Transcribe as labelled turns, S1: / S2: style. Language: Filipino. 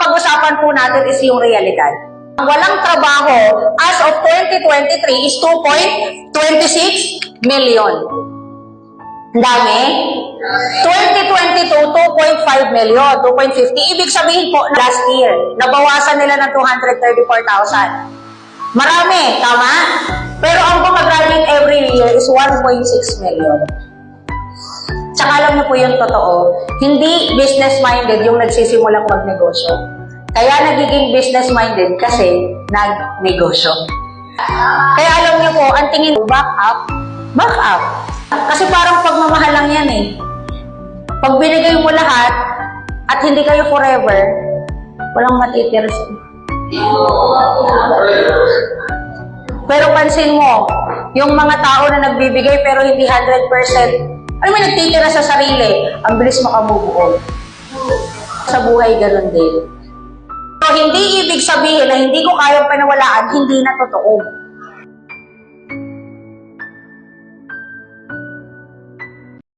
S1: pag-usapan po natin is yung realidad. Ang walang trabaho as of 2023 is 2.26 million. Ang dami. 2022, 2.5 million, 2.50. Ibig sabihin po, last year, nabawasan nila ng 234,000. Marami, tama? Pero ang gumagraduate every year is 1.6 million. Tsaka alam niyo po yung totoo, hindi business-minded yung nagsisimulang magnegosyo. Kaya nagiging business-minded kasi nagnegosyo. Kaya alam niyo po, ang tingin back up. Kasi parang pagmamahal lang yan eh. Pag binigay mo lahat at hindi kayo forever, walang matitira siya. Pero pansin mo, yung mga tao na nagbibigay pero hindi 100%, alam mo, nagtitira sa sarili, ang bilis makamove on. Sa buhay, ganun din. So, hindi ibig sabihin na hindi ko kayang panawalaan, hindi na totoo.